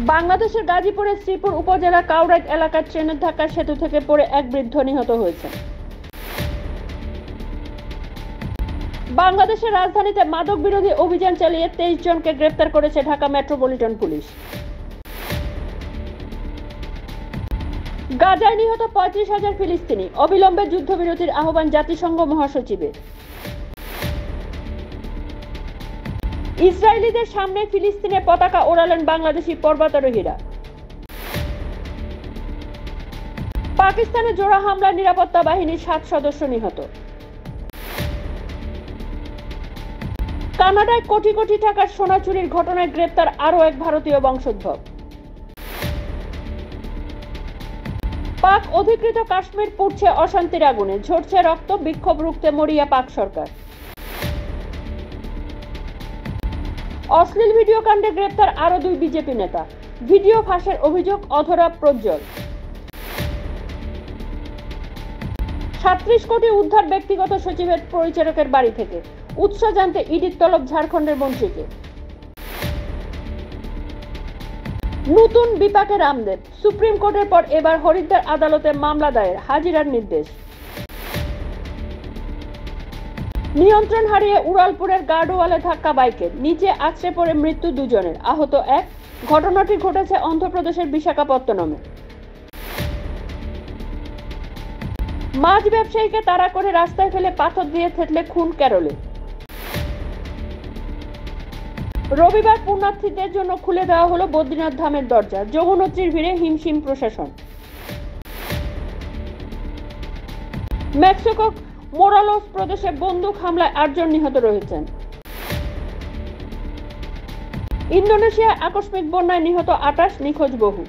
বাংলাদেশের গাজীপুরের শ্রীপুর উপজেলার কাউরাইট এলাকার ট্রেনের ধাক্কায় সেতু থেকে পড়ে এক বৃদ্ধ নিহত হয়েছেন। বাংলাদেশের রাজধানীতে মাদক বিরোধী অভিযান চালিয়ে 23 জনকে গ্রেফতার করেছে ঢাকা মেট্রোপলিটন পুলিশ। গাজায় নিহত 35,000 ফিলিস্তিনি, অবিলম্বে যুদ্ধবিরতির আহ্বান জাতিসংঘ মহাসচিবের। ইসরায়েলিদের সামনে ফিলিস্তিনের পতাকা ওড়ালেন বাংলাদেশি পর্বতারোহীরা। পাকিস্তানের জোড়া হামলায় নিরাপত্তা বাহিনীর 7 সদস্য নিহত। কানাডায় কোটি কোটি টাকার সোনা চুরির ঘটনায় গ্রেপ্তার আরও এক ভারতীয় বংশোদ্ভব। পাক অধিকৃত কাশ্মীর পুড়ছে অশান্তির আগুনে, ঝরছে রক্ত, বিক্ষোভ রুখতে মরিয়া পাক সরকার। অশ্লীল ভিডিও কাণ্ডে গ্রেপ্তার আরও 2 বিজেপি নেতা, ভিডিও ফাঁসের অভিযোগ অধরা প্রজ্জ্বল। 37 কোটি উদ্ধার ব্যক্তিগত সচিবের পরিচারকের বাড়ি থেকে, উৎস জানতে ইডির তলব ঝাড়খণ্ডের মন্ত্রীকে। নতুন বিপাকে রামদেব, সুপ্রিম কোর্টের পর এবার হরিদ্বার আদালতে মামলা দায়ের, হাজিরার নির্দেশ। নিয়ন্ত্রণ হারিয়ে উড়ালপুরের গার্ডওয়ালে ধাক্কা বাইকের, নিচে আছড়ে পড়ে মৃত্যু 2 জনের, আহত 1। ঘটনাটি ঘটেছে অন্ধ্রপ্রদেশের বিশাখাপত্তনমে। মাছ ব্যবসায়ীকে তাড়া করে রাস্তায় ফেলে পাথর দিয়ে থেতলে খুন কেরলে। রবিবার পুণ্যার্থীদের জন্য খুলে দেওয়া হলো বদ্রীনাথ ধামের দরজা, যমুনোত্রীর ভিড়ে হিমশিম প্রশাসন। মেক্সিকো মোরালোস প্রদেশে বন্দুক হামলায় 8 জন নিহত রয়েছেন। ইন্দোনেশিয়ায় আকস্মিক বন্যায় নিহত 28, নিখোঁজ বহু।